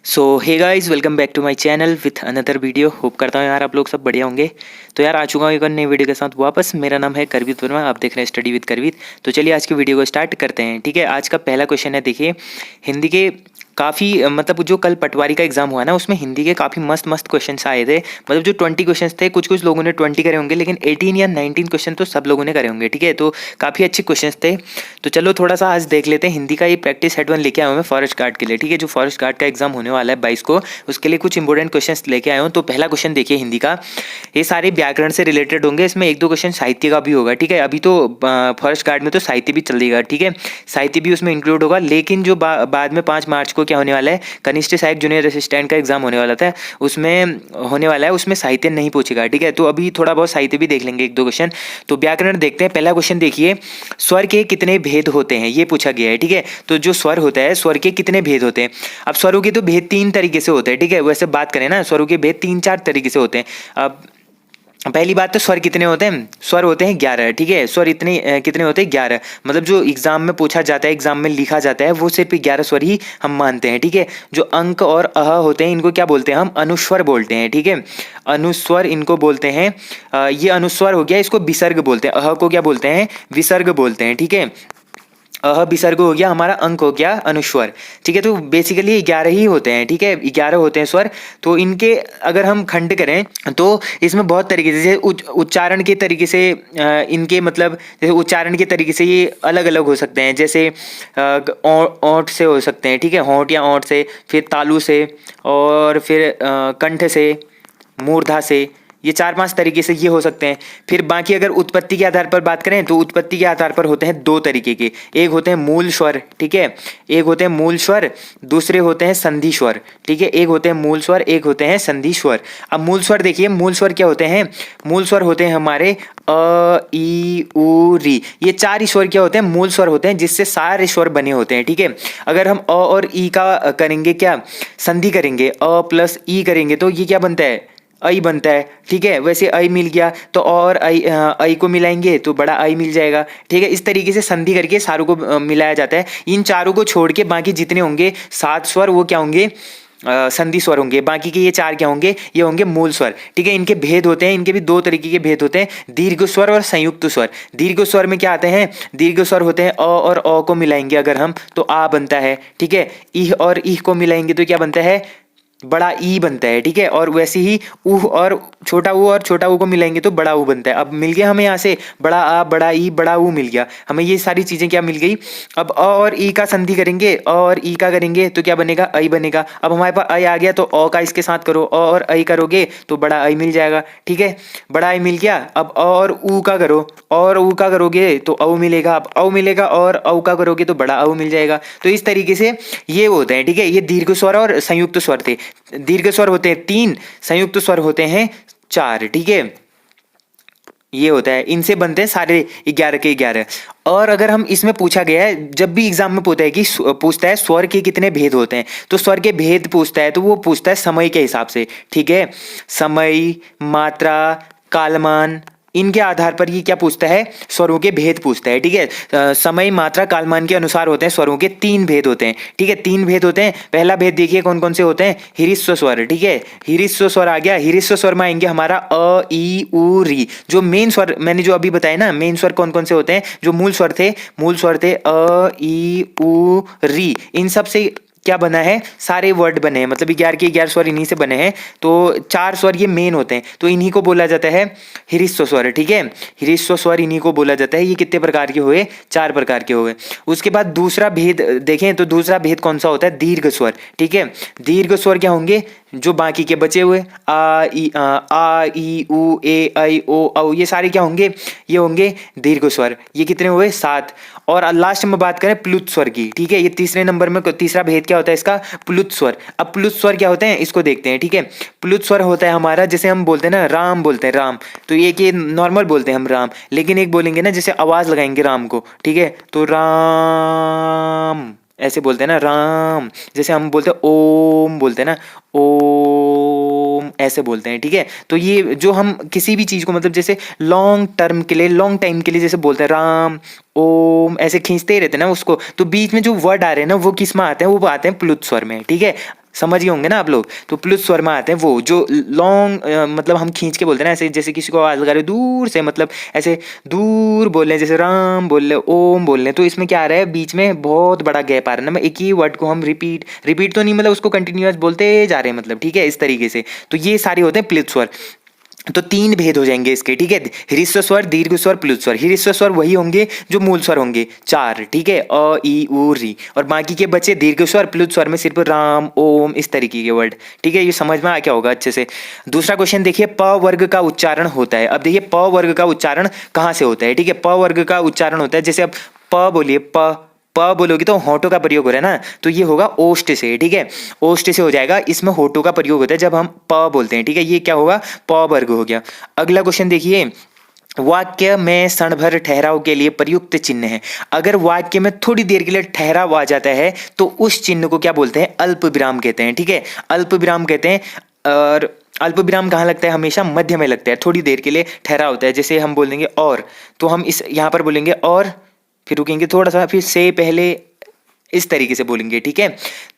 So hey guys, welcome back to my channel with another video. Hope करता हूँ यार आप लोग सब बढ़िया होंगे। तो यार आ चुका हूँ एक और नई वीडियो के साथ वापस। मेरा नाम है करवीत वर्मा, आप देख रहे हैं स्टडी विद करवीत। तो चलिए आज की वीडियो को स्टार्ट करते हैं। ठीक है, आज का पहला क्वेश्चन है, देखिए हिंदी के काफ़ी मतलब जो कल पटवारी का एग्जाम हुआ ना, उसमें हिंदी के काफ़ी मस्त मस्त क्वेश्चन आए थे। मतलब जो 20 क्वेश्चन थे, कुछ कुछ लोगों ने 20 करे होंगे, लेकिन 18 या 19 क्वेश्चन तो सब लोगों ने करे होंगे। ठीक है, तो काफ़ी अच्छे क्वेश्चन थे। तो चलो थोड़ा सा आज देख लेते हैं। हिंदी का ये प्रैक्टिस हेड 1 लेके आया हूँ मैं फॉरेस्ट गार्ड के लिए। ठीक है, जो फॉरेस्ट गार्ड का एग्जाम होने वाला है 22 को, उसके लिए कुछ इंपॉर्टेंट क्वेश्चंस लेके आया हूँ। तो पहला क्वेश्चन देखिए हिंदी का, ये सारे व्याकरण से रिलेटेड होंगे। इसमें एक दो क्वेश्चन साहित्य का भी होगा। ठीक है, अभी तो फॉरेस्ट गार्ड में तो साहित्य भी चलेगा। ठीक है, साहित्य भी उसमें इंक्लूड होगा। लेकिन जो बाद में 5 मार्च को क्या होने वाला है, कनिष्ठ सहायक जूनियर असिस्टेंट का एग्जाम होने वाला था, उसमें होने वाला है, उसमें साहित्य नहीं पूछेगा। ठीक है, तो अभी थोड़ा बहुत साहित्य भी देख लेंगे, एक दो क्वेश्चन। तो व्याकरण देखते हैं। पहला क्वेश्चन देखिए, स्वर के कितने भेद होते हैं, ये पूछा गया है। ठीक है, तो जो स्वर होता है, स्वर के कितने भेद होते हैं। अब स्वरों के तो भेद 3 तरीके से होते हैं। ठीक है, वैसे बात करें ना, स्वरों के भेद 3-4 तरीके से होते हैं। अब पहली बात तो स्वर कितने होते हैं, स्वर होते हैं 11। ठीक है, स्वर इतने कितने होते हैं, 11। मतलब जो एग्जाम में पूछा जाता है, एग्जाम में लिखा जाता है, वो सिर्फ 11 स्वर ही हम मानते हैं। ठीक है, जो अंक और अह होते हैं, इनको क्या बोलते हैं, हम अनुस्वर बोलते हैं। ठीक है, अनुस्वर इनको बोलते हैं। ये अनुस्वर हो गया, इसको विसर्ग बोलते हैं। अह को क्या बोलते हैं, विसर्ग बोलते हैं। ठीक है, अह विसर्ग हो गया, हमारा अंक हो गया अनुस्वर। ठीक है, तो बेसिकली 11 ही होते हैं। ठीक है, 11 होते हैं स्वर। तो इनके अगर हम खंड करें तो इसमें बहुत तरीके से, जैसे उच्चारण के तरीके से इनके मतलब जैसे उच्चारण के तरीके से ये अलग अलग हो सकते हैं। जैसे ओंठ से हो सकते हैं। ठीक है, होंठ या ओंठ से, फिर तालु से, और फिर कंठ से, मूर्धा से, ये 4-5 तरीके से ये हो सकते हैं। फिर बाकी अगर उत्पत्ति के आधार पर बात करें तो उत्पत्ति के आधार पर होते हैं 2 तरीके के। एक होते हैं मूल स्वर। ठीक है, एक होते हैं मूल स्वर, दूसरे होते हैं संधि स्वर। ठीक है, एक होते हैं मूल स्वर, एक होते हैं संधि स्वर। अब मूल स्वर देखिए, मूल स्वर क्या होते हैं, मूल स्वर होते हैं हमारे अ ई उ री। ये 4 ही स्वर क्या होते हैं, मूल स्वर होते हैं, जिससे सारे स्वर बने होते हैं। ठीक है, अगर हम अ और ई का करेंगे, क्या संधि करेंगे, अ प्लस ई करेंगे, तो ये क्या बनता है, आई बनता है। ठीक है, वैसे आई मिल गया तो और आई को मिलाएंगे तो बड़ा आई मिल जाएगा। ठीक है, इस तरीके से संधि करके सारों को मिलाया जाता है। इन चारों को छोड़ के बाकी जितने होंगे 7 स्वर, वो क्या होंगे, संधि स्वर होंगे। बाकी के ये 4 क्या होंगे, ये होंगे मूल स्वर। ठीक है, इनके भेद होते हैं, इनके भी 2 तरीके के भेद होते हैं, दीर्घ स्वर और संयुक्त स्वर। दीर्घ स्वर में क्या आते हैं, दीर्घ स्वर होते हैं अ और अ को मिलाएंगे अगर हम, तो आ बनता है। ठीक है, इह और इह को मिलाएंगे तो क्या बनता है, बड़ा ई बनता है। ठीक है, और वैसे ही ऊह और छोटा ऊ और छोटा ऊ को मिलाएंगे तो बड़ा ऊ बनता है। अब मिल गया हमें यहाँ से बड़ा आ, बड़ा ई, बड़ा ऊ मिल गया हमें। ये सारी चीजें क्या मिल गई। अब अ और ई का संधि करेंगे, अ और ई का करेंगे तो क्या बनेगा, आई बनेगा। अब हमारे पास आई आ गया तो अ का इसके साथ करो, अ और आई करोगे तो बड़ा आई मिल जाएगा। ठीक है, बड़ा आई मिल गया। अब अ और ऊ का करो, और ऊ का करोगे तो औ मिलेगा। अब औ मिलेगा और औ का करोगे तो बड़ा औ मिल जाएगा। तो इस तरीके से ये होते हैं। ठीक है, ये दीर्घ स्वर और संयुक्त स्वर थे। दीर्घ स्वर होते हैं 3, संयुक्त स्वर होते हैं 4। ठीक है, ये होता है, इनसे बनते हैं सारे 11 के 11। और अगर हम इसमें पूछा गया है, जब भी एग्जाम में पूछता है कि पूछता है स्वर के कितने भेद होते हैं, तो स्वर के भेद पूछता है तो वो पूछता है समय के हिसाब से। ठीक है, समय, मात्रा, कालमान, इनके आधार पर ये क्या पूछता है, स्वरों के भेद पूछता है। ठीक है, समय, मात्रा, कालमान के अनुसार होते हैं स्वरों के 3 भेद होते हैं। ठीक है, 3 भेद होते हैं। पहला भेद देखिए कौन कौन से होते हैं, हिरिस्व स्वर। ठीक है, हिरिस्व स्वर आ गया। हिरिस्व स्वर में आएंगे हमारा अ ई उ री। जो मेन स्वर मैंने जो अभी बताया ना, मेन स्वर कौन कौन से होते हैं, जो मूल स्वर थे, मूल स्वर थे अ ई उ री। इन सब से क्या बना है, सारे वर्ड बने हैं, मतलब 11 के 11 स्वर इन्हीं से बने हैं। तो 4 स्वर ये मेन होते हैं, तो इन्हीं को बोला जाता है हिरिस्व स्वर। ठीक है, हिरिस्व स्वर इन्हीं को बोला जाता है। ये कितने प्रकार के हुए, 4 प्रकार के हुए। उसके बाद दूसरा भेद देखें तो दूसरा भेद कौन सा होता है, दीर्घ स्वर। ठीक है, दीर्घ स्वर क्या होंगे, जो बाकी के बचे हुए आ ई उ ए ऐ ओ औ, ये सारे क्या होंगे, ये होंगे दीर्घ स्वर। ये कितने हुए, 7। और लास्ट में बात करें प्लुत स्वर की। ठीक है, ये तीसरे नंबर में तीसरा भेद क्या होता है इसका, प्लुत स्वर। अब प्लुत स्वर क्या होते हैं, इसको देखते हैं। ठीक है, प्लुत स्वर होता है हमारा, जैसे हम बोलते हैं ना, राम बोलते हैं, राम, तो ये कि नॉर्मल बोलते हैं हम राम, लेकिन एक बोलेंगे ना, जैसे आवाज लगाएंगे राम को। ठीक है, तो राम ऐसे बोलते हैं ना, राम। जैसे हम बोलते हैं ओम, बोलते हैं ना, ओम, ऐसे बोलते हैं। ठीक है, तो ये जो हम किसी भी चीज को, मतलब जैसे लॉन्ग टर्म के लिए, लॉन्ग टाइम के लिए जैसे बोलते हैं राम ओम, ऐसे खींचते ही रहते हैं ना उसको, तो बीच में जो वर्ड आ रहे हैं ना, वो किस में आते हैं, वो आते हैं प्लुत स्वर में। ठीक है, समझ गए होंगे ना आप लोग। तो प्लुत स्वर में आते हैं वो जो लॉन्ग, मतलब हम खींच के बोलते हैं ना, ऐसे जैसे किसी को आवाज लगा रहे हो दूर से, मतलब ऐसे दूर बोल रहे हैं, जैसे राम बोल रहे, ओम बोल रहे हैं, तो इसमें क्या आ रहा है, बीच में बहुत बड़ा गैप आ रहा है ना, एक ही वर्ड को हम रिपीट रिपीट तो नहीं, मतलब उसको कंटिन्यूअस बोलते जा रहे हैं, मतलब ठीक है, इस तरीके से। तो ये सारे होते हैं प्लुत स्वर। तो तीन भेद हो जाएंगे इसके, ठीक है, ह्रस्व स्वर, दीर्घ स्वर, प्लुत स्वर। ह्रस्व स्वर वही होंगे जो मूल स्वर होंगे, चार, ठीक है, अ ई उ री, और बाकी के बचे दीर्घ स्वर। प्लुत स्वर में सिर्फ राम, ओम, इस तरीके के वर्ड, ठीक है। ये समझ में आ क्या होगा अच्छे से। दूसरा क्वेश्चन देखिए, प वर्ग का उच्चारण होता है। अब देखिए प वर्ग का उच्चारण कहाँ से होता है, ठीक है। प वर्ग का उच्चारण होता है, जैसे अब प बोलिए, प बोलोगे तो होठों का प्रयोग हो रहा है ना, तो ये होगा ओष्ठ से, ठीक है, ओष्ठ से हो जाएगा। इसमें होठों का प्रयोग होता है जब हम प बोलते हैं, ठीक है। ये क्या होगा, प वर्ग हो गया। अगला क्वेश्चन देखिए, वाक्य में क्षण भर ठहराव के लिए प्रयुक्त चिन्ह है। अगर वाक्य में थोड़ी देर के लिए ठहराव आ जाता है तो उस चिन्ह को क्या बोलते हैं, अल्प विराम कहते हैं, ठीक है, अल्प विराम कहते हैं। और अल्प विराम कहाँ लगता है, हमेशा मध्य में लगता है, थोड़ी देर के लिए ठहराव होता है। जैसे हम बोलेंगे और, तो हम इस यहाँ पर बोलेंगे और, फिर रुकेंगे थोड़ा सा, फिर से पहले, इस तरीके से बोलेंगे, ठीक है।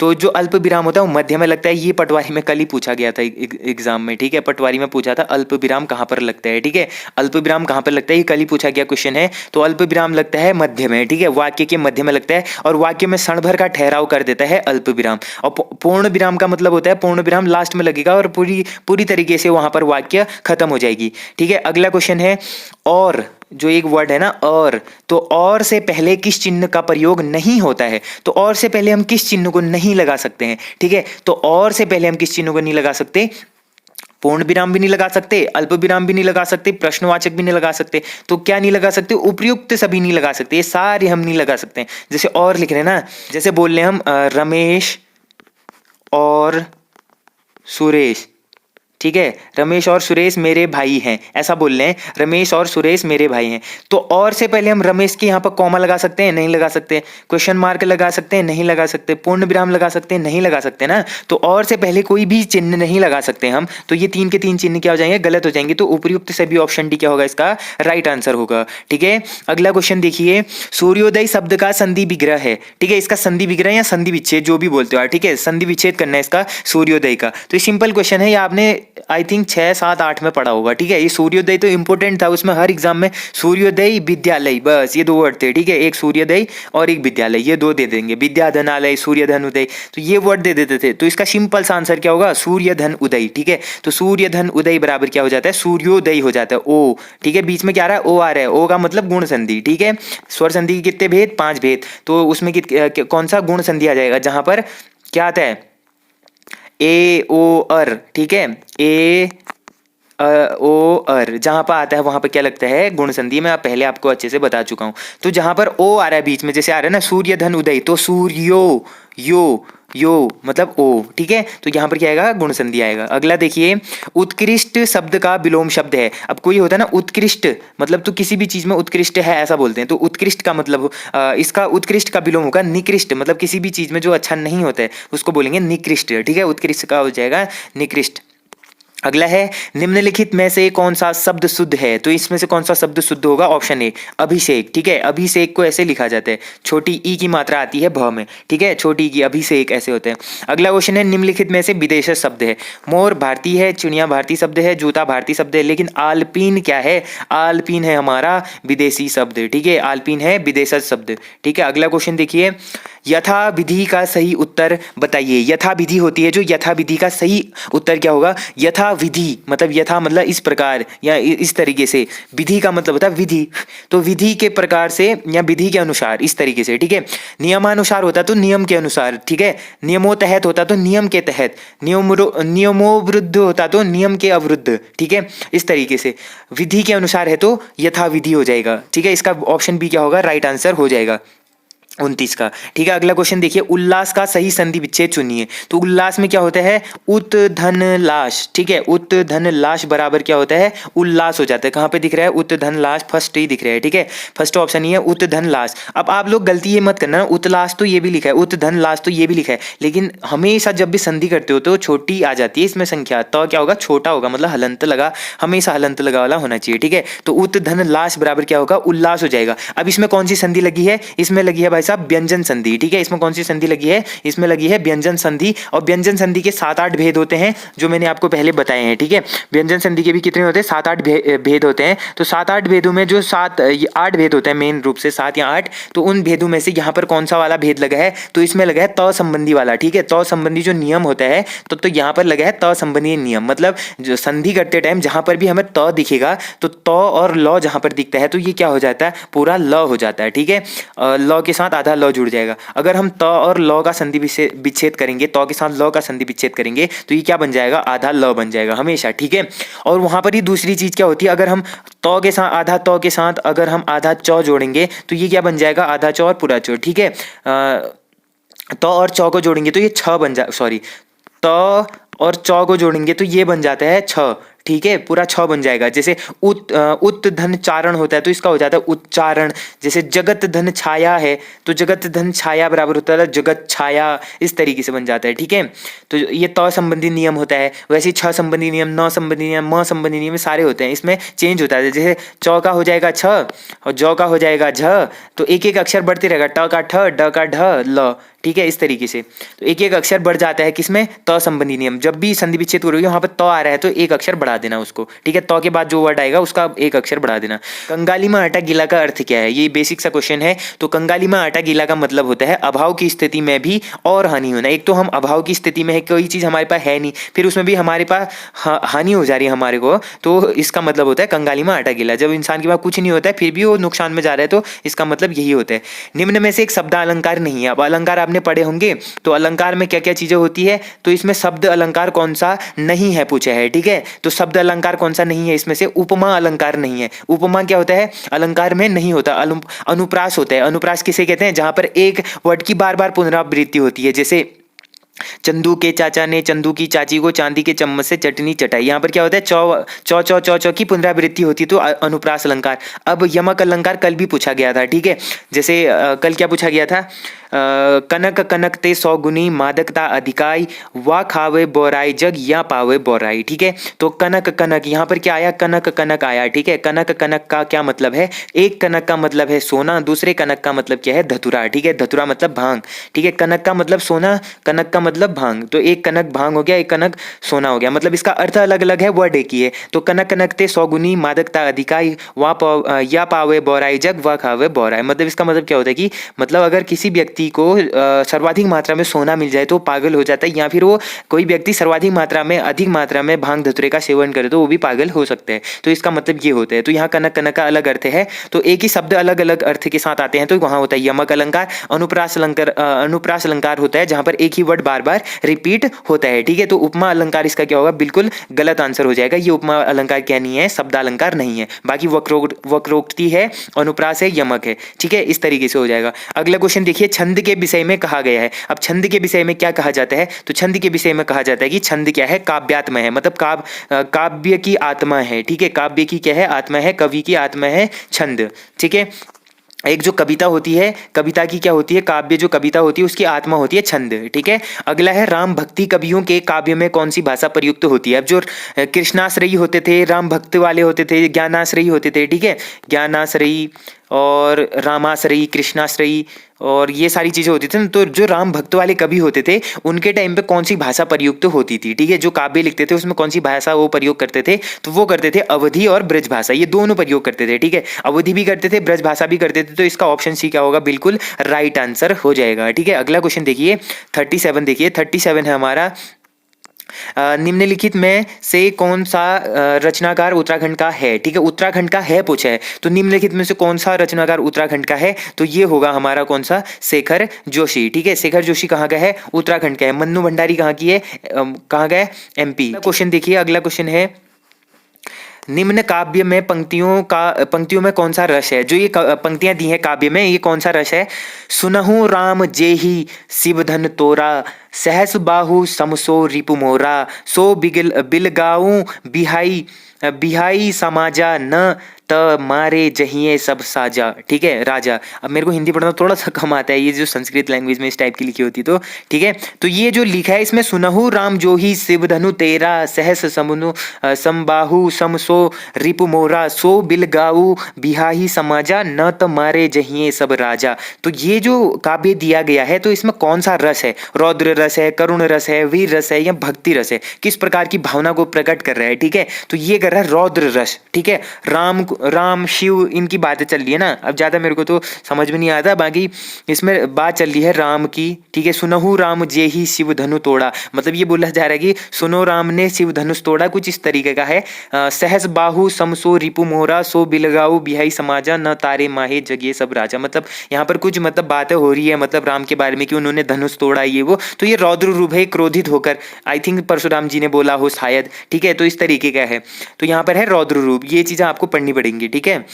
तो जो अल्प विराम होता है वो मध्य में लगता है। ये पटवारी में कल ही पूछा गया था एग्जाम में, ठीक है, पटवारी में पूछा था अल्प विराम कहाँ पर लगता है, ठीक है, अल्प विराम कहाँ पर लगता है, ये कल ही पूछा गया क्वेश्चन है। तो अल्प विराम लगता है मध्य में, ठीक है, वाक्य के मध्य में लगता है, और वाक्य में क्षण भर का ठहराव कर देता है अल्प विराम। और पूर्ण विराम का मतलब होता है, पूर्ण विराम लास्ट में लगेगा और पूरी पूरी तरीके से वहां पर वाक्य खत्म हो जाएगी, ठीक है। अगला क्वेश्चन है, और जो एक वर्ड है ना, और, तो और से पहले किस चिन्ह का प्रयोग नहीं होता है। तो और से पहले हम किस चिन्ह को नहीं लगा सकते हैं, ठीक है। तो और से पहले हम किस चिन्ह को नहीं लगा सकते, पूर्ण विराम भी नहीं लगा सकते, अल्प विराम भी नहीं लगा सकते, प्रश्नवाचक भी नहीं लगा सकते। तो क्या नहीं लगा सकते, उपयुक्त सभी नहीं लगा सकते, ये सारे हम नहीं लगा सकते। जैसे और लिख रहे हैं ना, जैसे बोल रहे हैं हम रमेश और सुरेश, ठीक है, रमेश और सुरेश मेरे भाई हैं, ऐसा बोल रहे हैं, रमेश और सुरेश मेरे भाई हैं। तो और से पहले हम रमेश के यहाँ पर कॉमा लगा सकते हैं, नहीं लगा सकते। क्वेश्चन मार्क लगा सकते हैं, नहीं लगा सकते। पूर्ण विराम लगा सकते हैं, नहीं लगा सकते ना। तो और से पहले कोई भी चिन्ह नहीं लगा सकते हम। तो ये तीन के तीन चिन्ह क्या हो जाएंगे, गलत हो जाएंगे। तो उपयुक्त सभी ऑप्शन डी क्या होगा, इसका राइट आंसर होगा, ठीक है। अगला क्वेश्चन देखिए, सूर्योदय शब्द का संधि विग्रह है, ठीक है, इसका संधि विग्रह या संधि विच्छेद जो भी बोलते हो, ठीक है, संधि विच्छेद करना है इसका सूर्योदय का। तो ये सिंपल क्वेश्चन है, ये आपने आई थिंक 6, 7, 8 में पढ़ा होगा, ठीक है। ये सूर्योदय तो इंपॉर्टेंट था, उसमें हर एग्जाम में सूर्योदय विद्यालय, बस ये दो वर्ड थे, ठीक है, एक सूर्योदय और एक विद्यालय, ये दो दे देंगे, विद्याधनालय, सूर्यधन उदय, तो ये वर्ड दे देते थे। तो इसका सिंपल सा आंसर क्या होगा, सूर्यधन उदय, ठीक है। तो सूर्यधन उदय बराबर क्या हो जाता है, सूर्योदय हो जाता है, ओ, ठीक है। बीच में क्या आ रहा है, ओ आ रहा है, ओ का मतलब गुण संधि, ठीक है। स्वर संधि के कितने भेद, 5 भेद। तो उसमें कौन सा गुण संधि आ जाएगा, जहां पर क्या आता है, ए ओ अर, ठीक है, ए ओ अर, जहां पर आता है वहां पर क्या लगता है, गुण संधि। मैं पहले आपको अच्छे से बता चुका हूं। तो जहां पर ओ आ रहा है बीच में, जैसे आ रहा है ना सूर्य धन उदय, तो सूर्यो, यो मतलब ओ, ठीक है। तो यहाँ पर क्या आएगा, गुण संधि आएगा। अगला देखिए, उत्कृष्ट शब्द का विलोम शब्द है। अब कोई होता है ना उत्कृष्ट, मतलब तो किसी भी चीज में उत्कृष्ट है ऐसा बोलते हैं। तो उत्कृष्ट का मतलब इसका उत्कृष्ट का विलोम होगा निकृष्ट, मतलब किसी भी चीज में जो अच्छा नहीं होता है उसको बोलेंगे निकृष्ट, ठीक है। उत्कृष्ट का हो जाएगा निकृष्ट। अगला है, निम्नलिखित में से कौन सा शब्द शुद्ध है। तो इसमें से कौन सा शब्द शुद्ध होगा, ऑप्शन ए अभिषेक, ठीक है। अभिषेक को ऐसे लिखा जाता है, छोटी ई की मात्रा आती है भ में, ठीक है, छोटी की, अभिषेक ऐसे होते हैं। अगला क्वेश्चन है, निम्नलिखित में से विदेशी शब्द है। मोर भारतीय है, चिड़िया भारतीय शब्द है, जूता भारतीय शब्द है, लेकिन आलपीन क्या है, आलपीन है हमारा विदेशी शब्द, ठीक है, आलपीन है विदेशी शब्द, ठीक है। अगला क्वेश्चन देखिए, यथा विधि का सही उत्तर बताइए। यथा विधि होती है, जो यथा विधि का सही उत्तर क्या होगा, यथा विधि मतलब यथा मतलब इस प्रकार या इस तरीके से, विधि का मतलब होता है विधि, तो विधि के प्रकार से या विधि के अनुसार, इस तरीके से, ठीक है। नियमानुसार होता तो नियम के अनुसार, ठीक है। नियमों तहत होता तो नियम के तहत, नियमोवृद्ध होता तो नियम के अवरुद्ध, ठीक है। इस तरीके से विधि के अनुसार है तो यथा विधि हो जाएगा, ठीक है। इसका ऑप्शन बी क्या होगा, राइट आंसर हो जाएगा 29 का, ठीक है। अगला क्वेश्चन देखिए, उल्लास का सही संधि विच्छेद चुनिए। तो उल्लास में क्या होता है, उत धन लाश, ठीक है, उत धन लाश बराबर क्या होता है, उल्लास हो जाता है। कहाँ पे दिख रहा है, उत धन लाश, फर्स्ट ही दिख रहा है, ठीक है, फर्स्ट ऑप्शन ही है उत धन लाश। अब आप लोग गलती ये मत करना, उतलाश तो ये भी लिखा है, उत धन लाश तो ये भी लिखा है, लेकिन हमेशा जब भी संधि करते हो तो छोटी आ जाती है इसमें संख्या, तो क्या होगा, छोटा होगा, मतलब हलंत लगा, हमेशा हलंत लगा वाला होना चाहिए, ठीक है। तो उत धन लाश बराबर क्या होगा, उल्लास हो जाएगा। अब इसमें कौन सी संधि लगी है, इसमें लगी है भाई साहब व्यंजन संधि, ठीक है। इसमें कौन सी संधि लगी है, इसमें लगी है व्यंजन संधि। और व्यंजन संधि के 7-8 भेद होते हैं जो मैंने आपको पहले बताए हैं, ठीक है। व्यंजन संधि के भी कितने होते हैं, 7-8 भेद होते हैं। तो 7-8 भेदों में जो 8 भेद होते हैं मेन रूप से, 7 या 8, तो उन भेदों में से यहाँ पर कौन सा वाला भेद लगा है, तो इसमें लगा है त संबंधी वाला, ठीक है। त संबंधी जो नियम होता है तो यहाँ पर लगा है त संबंधी नियम, मतलब जो संधि करते टाइम जहां पर भी हमें त दिखेगा तो त और ल जहां पर दिखता है तो ये क्या हो जाता है, पूरा ल हो जाता है, ठीक है। ल के साथ आधा ल जुड़ जाएगा। अगर हम त और ल का संधि विच्छेद करेंगे, त के साथ ल का संधि विच्छेद करेंगे तो ये क्या बन जाएगा, आधा ल बन जाएगा हमेशा, ठीक है। और वहां पर ही दूसरी चीज क्या होती है, अगर हम त के साथ आधा त के साथ अगर हम आधा च जोड़ेंगे तो ये क्या बन जाएगा, आधा च और पूरा च, ठीक है। त और च को जोड़ेंगे तो ये छ बन जा सॉरी त और च को जोड़ेंगे तो ये बन जाता है छ, ठीक है, पूरा छ बन जाएगा। जैसे उत धन चारण होता है तो इसका हो जाता है उच्चारण। जैसे जगत धन छाया है तो जगत धन छाया बराबर होता है जगत छाया, इस तरीके से बन जाता है, ठीक है। तो ये त संबंधी नियम होता है। वैसे छ संबंधी नियम, न संबंधी नियम, म संबंधी नियम सारे होते हैं, इसमें चेंज होता है। जैसे च का हो जाएगा छ और ज का हो जाएगा झ, तो एक एक अक्षर बढ़ते रहेगा, ट का ठ, ड का ढ, ल, ठीक है, इस तरीके से। तो एक एक अक्षर बढ़ जाता है किसमें, त संबंधी नियम। जब भी संधि विच्छेद हो रही है वहां पर त आ रहा है तो एक अक्षर बढ़ा देना उसको, ठीक है। त के बाद जो वर्ड आएगा उसका एक अक्षर बढ़ा देना। कंगाली में आटा गीला का अर्थ क्या है, ये बेसिक सा क्वेश्चन है। तो कंगाली में आटा गीला का मतलब होता है अभाव की स्थिति में भी और हानि होना। एक तो हम अभाव की स्थिति में है, कोई चीज हमारे पास है नहीं, फिर उसमें भी हमारे पास हानि हो जा रही है हमारे को, तो इसका मतलब होता है कंगाली में आटा गीला। जब इंसान के पास कुछ नहीं होता है फिर भी वो नुकसान में जा रहा है तो इसका मतलब यही होता है। निम्न में से एक शब्द अलंकार नहीं है। अब अलंकार आपने पढ़े होंगे, तो अलंकार में क्या क्या चीजें होती है, तो इसमें शब्द अलंकार कौन सा नहीं है पूछा है, ठीक है। तो शब्द अलंकार कौन सा नहीं है, इसमें से उपमा अलंकार नहीं है। उपमा क्या होता है, अलंकार में नहीं होता, अनुप्रास होता है। अनुप्रास किसे कहते हैं, जहां पर एक वर्ड की बार बार पुनरावृत्ति होती है। जैसे चंदू के चाचा ने चंदू की चाची को चांदी के चम्मच से चटनी चटाई, यहाँ पर क्या होता है, चौ चौ चौ चौ की पुनरावृत्ति होती है, तो अनुप्रास अलंकार। अब यमक अलंकार कल भी पूछा गया था, ठीक है। जैसे कल क्या पूछा गया था, कनक कनक ते 100 गुनी मादकता अधिकाई, वा खावे बोराई जग या पावे बोराई, ठीक है। तो कनक कनक, यहाँ पर क्या आया, कनक कनक आया, ठीक है। कनक कनक का क्या मतलब है, एक कनक का मतलब है सोना, दूसरे कनक का मतलब क्या है, धतुरा, ठीक है। धतुरा मतलब भांग, ठीक है। कनक का मतलब सोना, कनक का मतलब भांग, तो एक कनक भांग हो गया, एक कनक सोना हो गया, मतलब इसका अर्थ अलग अलग है, वर्ड एक ही है। तो कनक कनक ते 100 गुनी मादकता अधिकाई, या पावे बोराई जग वा खावे बोराई, मतलब इसका मतलब क्या होता है कि मतलब अगर किसी व्यक्ति को सर्वाधिक मात्रा में सोना मिल जाए तो पागल हो जाता है, या फिर वो कोई व्यक्ति सर्वाधिक मात्रा में अधिक मात्रा में भांग धतूरे का सेवन करे तो वो भी पागल हो सकते हैं। तो इसका मतलब ये होता है। तो यहाँ कनक कनक का अलग अर्थ है, तो एक ही शब्द अलग अलग अर्थ के साथ आते हैं, तो वहां होता है यमक अलंकार। अनुप्रास अलंकार, अनुप्रास अलंकार होता है जहां पर एक ही वर्ड बार बार रिपीट होता है, ठीक है। तो उपमा अलंकार इसका क्या होगा, बिल्कुल गलत आंसर हो जाएगा। ये उपमा अलंकार क्या नहीं है, शब्द अलंकार नहीं है। बाकी वक्रोक्ति है, अनुप्रास है, यमक है, ठीक है, इस तरीके से हो जाएगा। अगला क्वेश्चन देखिए, छंद के विषय में कहा गया है। अब छंद के विषय में क्या कहा जाता है, तो छंद के विषय में कहा जाता है कि छंद क्या है, काव्यात्मा है, मतलब काव्य की आत्मा है, ठीक है। काव्य की क्या है, आत्मा है, कवि की आत्मा है छंद, ठीक है। एक जो कविता होती है, कविता की क्या होती है, काव्य जो कविता होती है उसकी आत्मा होती है छंद, ठीक है। अगला है राम भक्ति कवियों के काव्य में कौन सी भाषा प्रयुक्त होती है। अब जो कृष्णाश्रयी होते थे, राम भक्त वाले होते थे, ज्ञानाश्रयी होते थे, ठीक है। ज्ञानाश्रयी और रामाश्रयी, कृष्णाश्रयी और ये सारी चीजें होती थी। तो जो राम भक्त वाले कवि होते थे उनके टाइम पे कौन सी भाषा प्रयुक्त होती थी, ठीक है। जो काव्य लिखते थे उसमें कौन सी भाषा वो प्रयोग करते थे, तो वो करते थे अवधी और ब्रज भाषा, ये दोनों प्रयोग करते थे, ठीक है। अवधी भी करते थे, ब्रज भाषा भी करते थे, तो इसका ऑप्शन सी क्या होगा, बिल्कुल राइट आंसर हो जाएगा, ठीक है। अगला क्वेश्चन देखिए 37, देखिए 37 है हमारा, निम्नलिखित में से कौन सा रचनाकार उत्तराखंड का है, ठीक है। उत्तराखंड का है पूछा है, तो निम्नलिखित में से कौन सा रचनाकार उत्तराखंड का है, तो ये होगा हमारा कौन सा, शेखर जोशी, ठीक है। शेखर जोशी कहाँ का है, उत्तराखंड का है। मन्नू भंडारी कहाँ की है, कहाँ का है, एमपी। क्वेश्चन देखिए, अगला क्वेश्चन है, निम्न काव्य में पंक्तियों में कौन सा रस है। जो ये पंक्तियां दी हैं काव्य में, ये कौन सा रस है। सुनहु राम जेहि शिवधन तोरा, सहस बाहु समसो रिपु मोरा, सो बिलगाऊं बिहाई समाजा न मारे जहिए सब साजा, ठीक है, राजा। अब मेरे को हिंदी पढ़ना थोड़ा सा कम आता है, ये जो संस्कृत लैंग्वेज में इस टाइप की लिखी होती तो ठीक है। तो ये जो लिखा है इसमें, सुनहु राम जो ही शिव धनु तेरा, सहस समनु समबाहु समसो रिपु मोरा, सो बिलगाऊ बिहाही समाजा, न मारे जहिए सब राजा। तो ये जो काव्य दिया गया है तो इसमें कौन सा रस है? रौद्र रस है, करुण रस है, वीर रस है या भक्ति रस है? किस प्रकार की भावना को प्रकट कर रहा है, ठीक है। तो ये कर रहा है रौद्र रस, ठीक है। राम शिव इनकी बातें चल रही है ना। अब ज्यादा मेरे को तो समझ में नहीं आता, बाकी इसमें बात चल रही है राम की, ठीक है। सुनहु राम जे ही शिव धनु तोड़ा, मतलब ये बोला जा रहा है कि सुनो राम ने शिव धनुष तोड़ा, कुछ इस तरीके का है। सहस बाहु समसो रिपु मोहरा, सो बिलगाऊ बिहाई समाजा, न तारे माहे जगिए सब राजा। मतलब यहाँ पर कुछ मतलब बातें हो रही है, मतलब राम के बारे में कि उन्होंने धनुष तोड़ा ये वो। तो ये रौद्र रूप है, क्रोधित होकर, आई थिंक परशुराम जी ने बोला हो शायद, ठीक है। तो इस तरीके का है, तो यहाँ पर है रौद्र रूप। ये चीजें आपको पढ़नी पड़ेंगी, ठीक है।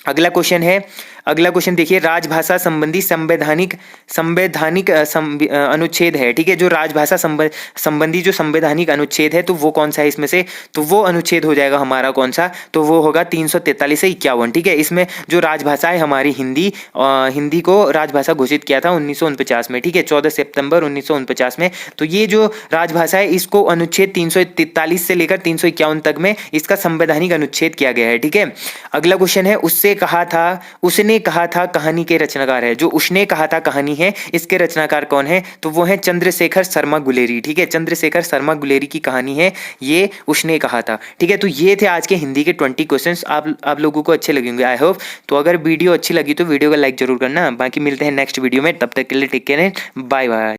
अगला क्वेश्चन है, अगला क्वेश्चन देखिए, राजभाषा संबंधी संवैधानिक अनुच्छेद है, ठीक है। जो राजभाषा संबंधी जो संवैधानिक अनुच्छेद है तो वो कौन सा है इसमें से? तो वो अनुच्छेद हो जाएगा हमारा कौन सा? तो वो होगा 343 से 51, ठीक है। इसमें जो राजभाषा है हमारी हिंदी को राजभाषा घोषित किया था 1949 में, ठीक है, 14 सितंबर 1949 में। तो ये जो राजभाषा है इसको अनुच्छेद 343 से लेकर 351 तक में इसका संवैधानिक अनुच्छेद किया गया है, ठीक है। अगला क्वेश्चन है, उसने कहा था कहानी के रचनाकार है। जो उसने कहा था कहानी है, इसके रचनाकार कौन है? तो वो है चंद्रशेखर शर्मा गुलेरी, ठीक है। चंद्रशेखर शर्मा गुलेरी की कहानी है ये, उसने कहा था, ठीक है। तो ये थे आज के हिंदी के 20 क्वेश्चंस। आप लोगों को अच्छे लगेंगे आई होप। तो अगर वीडियो अच्छी लगी तो वीडियो को लाइक जरूर करना। बाकी मिलते हैं नेक्स्ट वीडियो में, तब तक के लिए टेक केयर, बाय बाय।